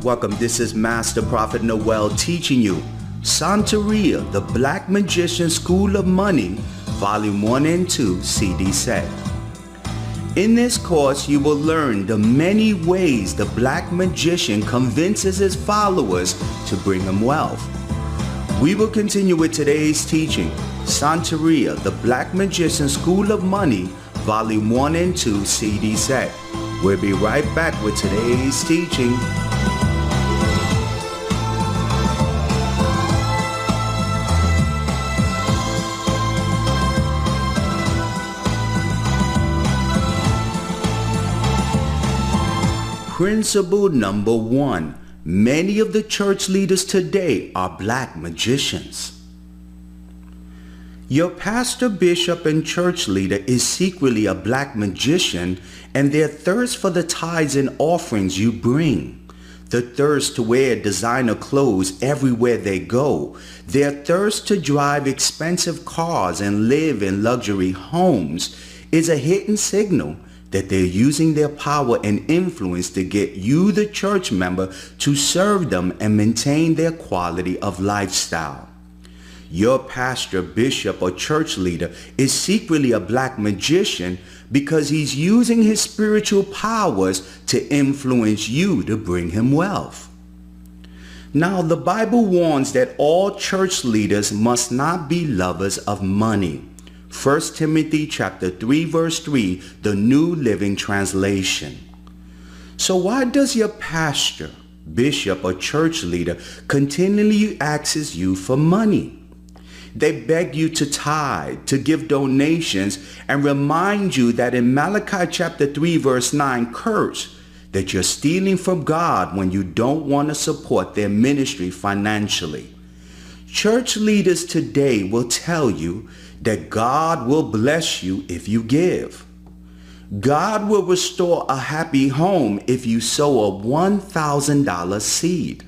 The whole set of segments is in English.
Welcome, this is Master Prophet Noel teaching you Santeria, the Black Magician School of Money, Volume 1 and 2, CD set. In this course, you will learn the many ways the Black Magician convinces his followers to bring him wealth. We will continue with today's teaching, Santeria, the Black Magician School of Money, Volume 1 and 2, CD set. We'll be right back with today's teaching. Principle number 1. Many of the church leaders today are black magicians. Your pastor, bishop, and church leader is secretly a black magician, and their thirst for the tithes and offerings you bring, the thirst to wear designer clothes everywhere they go, their thirst to drive expensive cars and live in luxury homes is a hidden signal that they're using their power and influence to get you, the church member, to serve them and maintain their quality of lifestyle. Your pastor, bishop, or church leader is secretly a black magician because he's using his spiritual powers to influence you to bring him wealth. Now, the Bible warns that all church leaders must not be lovers of money. 1 Timothy chapter 3 verse 3, the New Living Translation. So why does your pastor, bishop, or church leader continually asks you for money? They beg you to tithe, to give donations, and remind you that in Malachi chapter 3 verse 9 curse that you're stealing from God when you don't want to support their ministry financially. Church leaders today will tell you that God will bless you if you give. God will restore a happy home if you sow a $1,000 seed.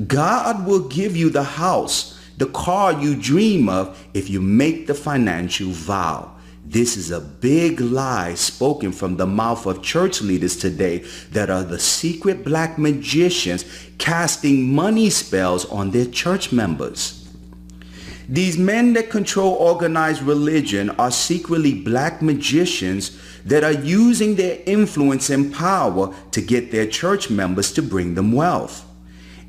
God will give you the house, the car you dream of if you make the financial vow. This is a big lie spoken from the mouth of church leaders today that are the secret black magicians casting money spells on their church members. These men that control organized religion are secretly black magicians that are using their influence and power to get their church members to bring them wealth.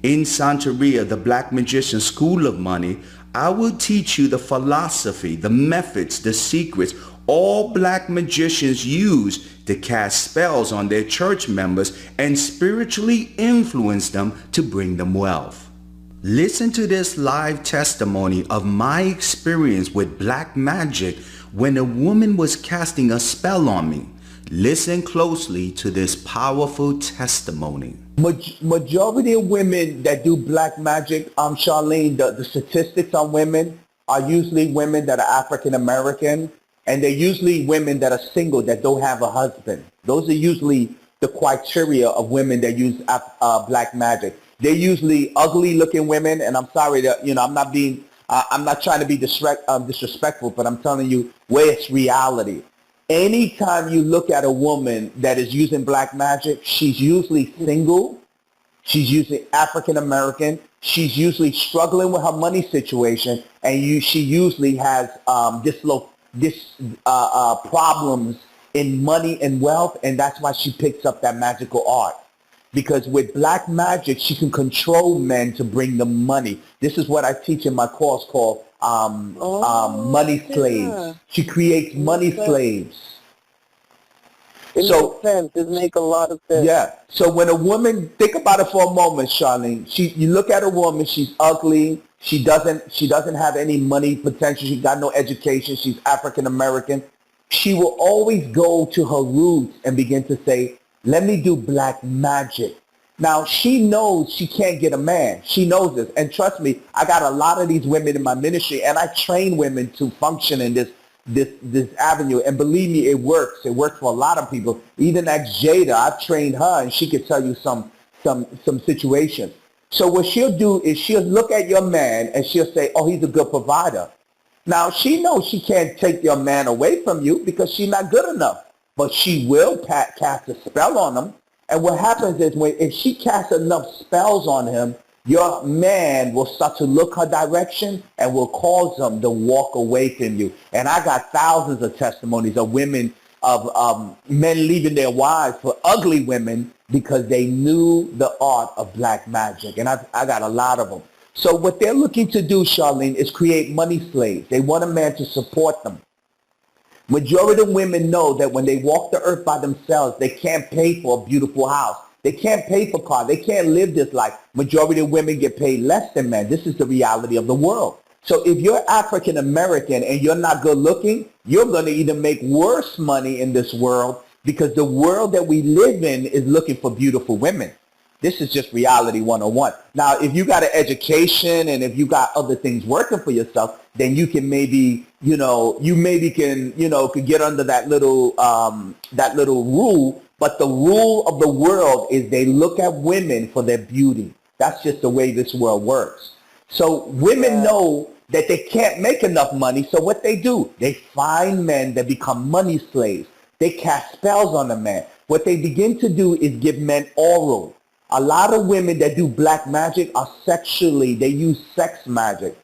In Santeria, the Black Magician School of Money, I will teach you the philosophy, the methods, the secrets all black magicians use to cast spells on their church members and spiritually influence them to bring them wealth. Listen to this live testimony of my experience with black magic when a woman was casting a spell on me. Listen closely to this powerful testimony. Majority of women that do black magic, Charlene, the statistics on women are usually women that are African American, and they're usually women that are single that don't have a husband. Those are usually the criteria of women that use black magic. They're usually ugly looking women, and I'm sorry that, I'm not trying to be disrespectful, but I'm telling you where it's reality. Anytime you look at a woman that is using black magic, she's usually single, she's usually African American, she's usually struggling with her money situation, and she usually has problems in money and wealth, and that's why she picks up that magical art. Because with black magic, she can control men to bring them money. This is what I teach in my course called Money Slaves. She creates money slaves. It makes sense. It makes a lot of sense. Yeah. So when a woman, think about it for a moment, Charlene. You look at a woman, she's ugly. She doesn't have any money potential. She got no education. She's African American. She will always go to her roots and begin to say, let me do black magic. Now, she knows she can't get a man. She knows this. And trust me, I got a lot of these women in my ministry, and I train women to function in this avenue. And believe me, it works. It works for a lot of people. Even like Jada, I've trained her, and she could tell you some situations. So what she'll do is she'll look at your man, and she'll say, oh, he's a good provider. Now, she knows she can't take your man away from you because she's not good enough. But she will cast a spell on him, And what happens is if she casts enough spells on him, your man will start to look her direction and will cause him to walk away from you. And I got thousands of testimonies of women, of men leaving their wives for ugly women because they knew the art of black magic. And I got a lot of them. So what they're looking to do, Charlene, is create money slaves. They want a man to support them. Majority of women know that when they walk the earth by themselves, they can't pay for a beautiful house. They can't pay for cars. They can't live this life. Majority of women get paid less than men. This is the reality of the world. So if you're African American and you're not good looking, you're going to either make worse money in this world because the world that we live in is looking for beautiful women. This is just reality 101. Now, if you got an education and if you got other things working for yourself, then you can maybe, could get under that little rule. But the rule of the world is they look at women for their beauty. That's just the way this world works. So women know that they can't make enough money. So what they do, they find men that become money slaves. They cast spells on the man. What they begin to do is give men oral. A lot of women that do black magic are they use sex magic.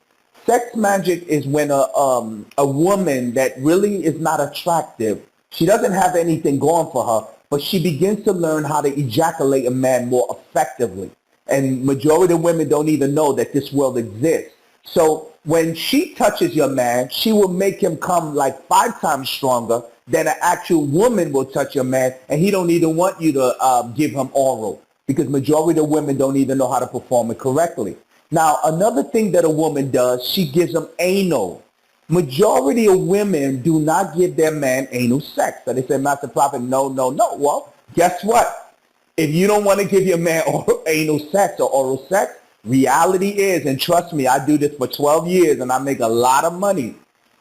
Sex magic is when a woman that really is not attractive, she doesn't have anything going for her, but she begins to learn how to ejaculate a man more effectively. And majority of women don't even know that this world exists. So when she touches your man, she will make him come like 5 times stronger than an actual woman will touch your man, and he don't even want you to give him oral because majority of women don't even know how to perform it correctly. Now, another thing that a woman does, she gives them anal. Majority of women do not give their man anal sex. So they say, Master Prophet, no. Well, guess what? If you don't want to give your man anal sex or oral sex, reality is, and trust me, I do this for 12 years and I make a lot of money.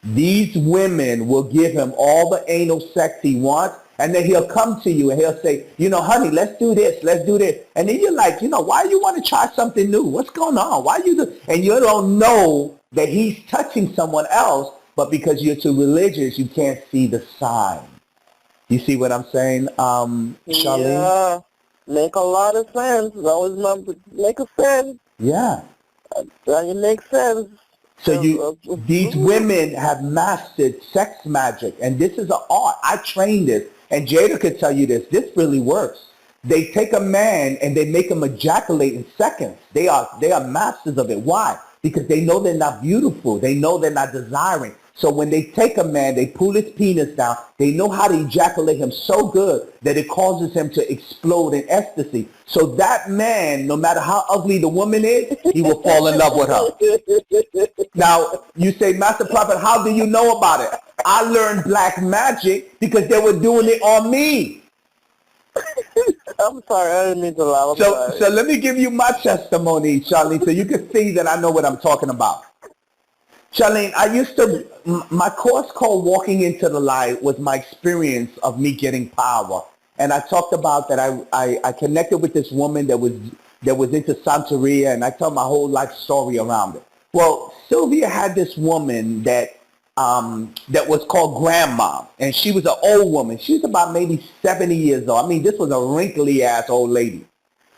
These women will give him all the anal sex he wants, and then he'll come to you and he'll say, honey, let's do this. And then you're like, why you want to try something new? What's going on? Why you do? And you don't know that he's touching someone else, but because you're too religious, you can't see the sign. You see what I'm saying, Charlene? Yeah, make a lot of sense. Make a sense. Yeah. It makes sense. So these women have mastered sex magic, and this is an art. I trained this, and Jada could tell you this. This really works. They take a man and they make him ejaculate in seconds. They are masters of it. Why? Because they know they're not beautiful. They know they're not desiring. So when they take a man, they pull his penis down. They know how to ejaculate him so good that it causes him to explode in ecstasy. So that man, no matter how ugly the woman is, he will fall in love with her. Now, you say, Master Prophet, how do you know about it? I learned black magic because they were doing it on me. I'm sorry, I didn't mean to laugh. So let me give you my testimony, Charlene, so you can see that I know what I'm talking about. Charlene, my course called Walking into the Light was my experience of me getting power. And I talked about that I connected with this woman that was into Santeria, and I tell my whole life story around it. Well, Sylvia had this woman that was called Grandma, and she was an old woman. She was about maybe 70 years old. I mean, this was a wrinkly-ass old lady.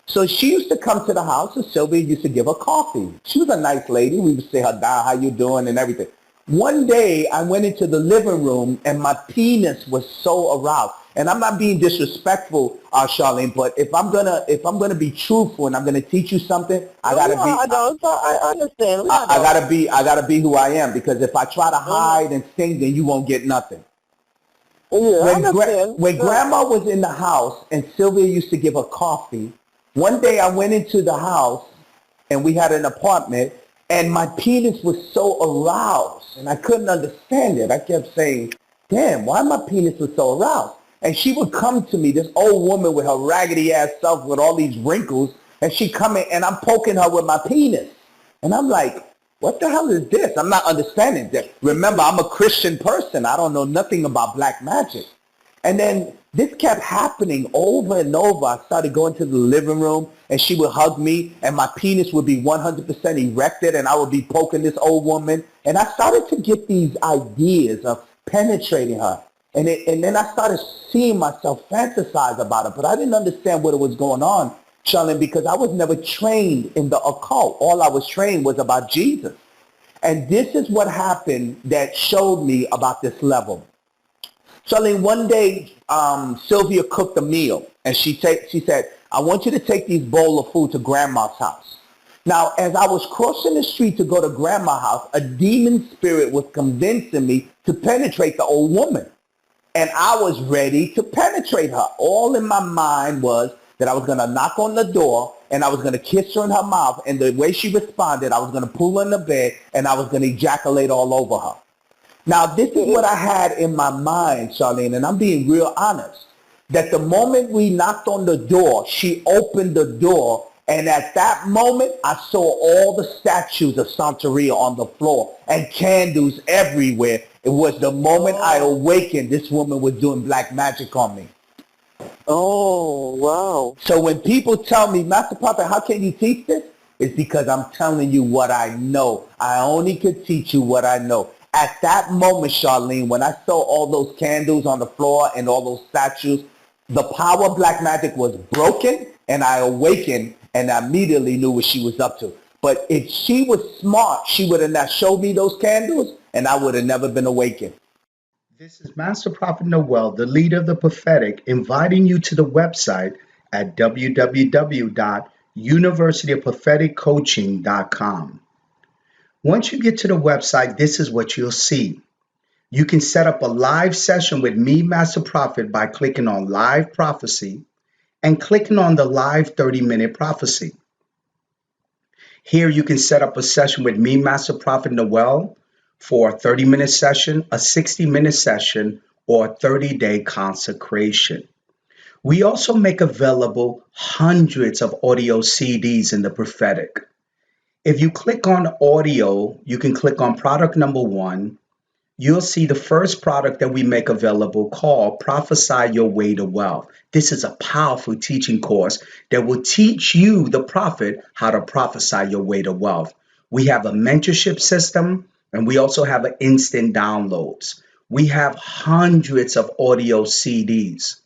So she used to come to the house, and Sylvia used to give her coffee. She was a nice lady. We would say her down, how you doing, and everything. One day, I went into the living room, and my penis was so aroused. And I'm not being disrespectful, Charlene, but if I'm gonna be truthful and I'm gonna teach you something, I understand. I gotta be who I am, because if I try to hide and sing, then you won't get nothing. Yeah, when Grandma was in the house and Sylvia used to give her coffee, one day I went into the house and we had an apartment, and my penis was so aroused and I couldn't understand it. I kept saying, damn, why my penis was so aroused? And she would come to me, this old woman with her raggedy ass self with all these wrinkles, and she come in and I'm poking her with my penis. And I'm like, what the hell is this? I'm not understanding this. Remember, I'm a Christian person. I don't know nothing about black magic. And then this kept happening over and over. I started going to the living room, and she would hug me, and my penis would be 100% erected, and I would be poking this old woman. And I started to get these ideas of penetrating her. And then I started seeing myself fantasize about it, but I didn't understand what was going on, Charlene, because I was never trained in the occult. All I was trained was about Jesus. And this is what happened that showed me about this level. Charlene, one day, Sylvia cooked a meal, and she said, I want you to take these bowl of food to Grandma's house. Now, as I was crossing the street to go to Grandma's house, a demon spirit was convincing me to penetrate the old woman. And I was ready to penetrate her. All in my mind was that I was going to knock on the door and I was going to kiss her in her mouth. And the way she responded, I was going to pull her in the bed and I was going to ejaculate all over her. Now, this is what I had in my mind, Charlene, and I'm being real honest, that the moment we knocked on the door, she opened the door. And at that moment, I saw all the statues of Santeria on the floor and candles everywhere. It was the moment I awakened, this woman was doing black magic on me. Oh, wow. So when people tell me, Master Prophet, how can you teach this? It's because I'm telling you what I know. I only can teach you what I know. At that moment, Charlene, when I saw all those candles on the floor and all those statues, the power of black magic was broken, and I awakened, and I immediately knew what she was up to. But if she was smart, she would have not showed me those candles, and I would have never been awakened. This is Master Prophet Noel, the leader of the prophetic, inviting you to the website at www.universityofpropheticcoaching.com. Once you get to the website, this is what you'll see. You can set up a live session with me, Master Prophet, by clicking on Live Prophecy and clicking on the live 30-minute prophecy. Here you can set up a session with me, Master Prophet Noel, for a 30-minute session, a 60-minute session, or a 30-day consecration. We also make available hundreds of audio CDs in the prophetic. If you click on audio, you can click on product number 1. You'll see the first product that we make available called Prophesy Your Way to Wealth. This is a powerful teaching course that will teach you, the prophet, how to prophesy your way to wealth. We have a mentorship system, and we also have an instant downloads. We have hundreds of audio CDs.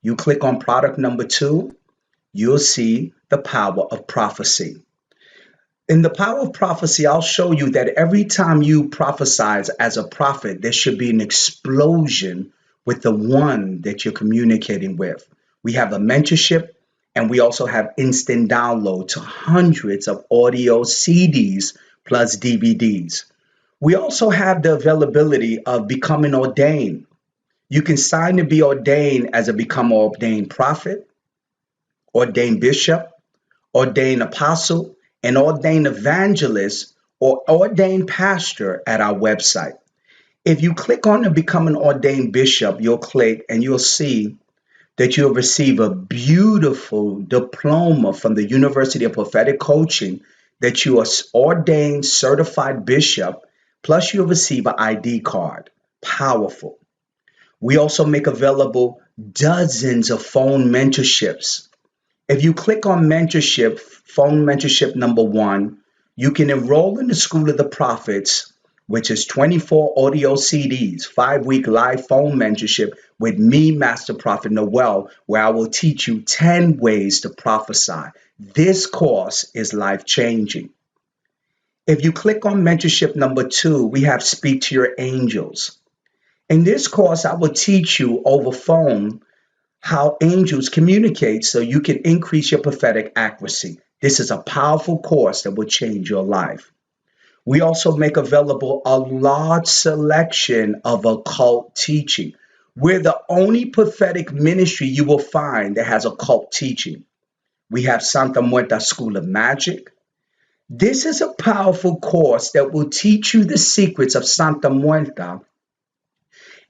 You click on product number 2, you'll see the power of prophecy. In the power of prophecy, I'll show you that every time you prophesize as a prophet, there should be an explosion with the one that you're communicating with. We have a mentorship, and we also have instant download to hundreds of audio CDs plus DVDs. We also have the availability of becoming ordained. You can sign to be ordained as a become ordained prophet, ordained bishop, ordained apostle, an ordained evangelist, or ordained pastor at our website. If you click on to become an ordained bishop, you'll click and you'll see that you'll receive a beautiful diploma from the University of Prophetic Coaching that you are ordained certified bishop, plus you'll receive an ID card. Powerful. We also make available dozens of phone mentorships. If you click on mentorship, phone mentorship number 1, you can enroll in the School of the Prophets, which is 24 audio CDs, 5-week live phone mentorship with me, Master Prophet Noel, where I will teach you 10 ways to prophesy. This course is life-changing. If you click on mentorship number 2, we have Speak to Your Angels. In this course, I will teach you over phone how angels communicate so you can increase your prophetic accuracy. This is a powerful course that will change your life. We also make available a large selection of occult teaching. We're the only prophetic ministry you will find that has occult teaching. We have Santa Muerta School of Magic. This is a powerful course that will teach you the secrets of Santa Muerta,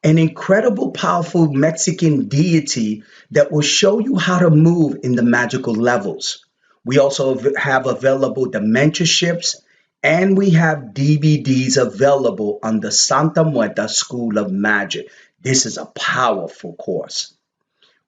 an incredible, powerful Mexican deity that will show you how to move in the magical levels. We also have available the mentorships, and we have DVDs available on the Santa Muerta School of Magic. This is a powerful course.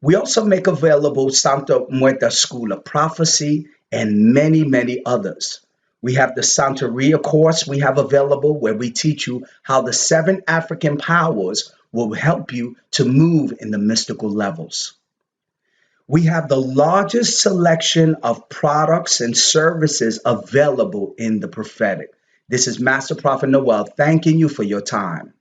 We also make available Santa Muerta School of Prophecy and many, many others. We have the Santeria course we have available where we teach you how the 7 African powers will help you to move in the mystical levels. We have the largest selection of products and services available in the prophetic. This is Master Prophet Noel thanking you for your time.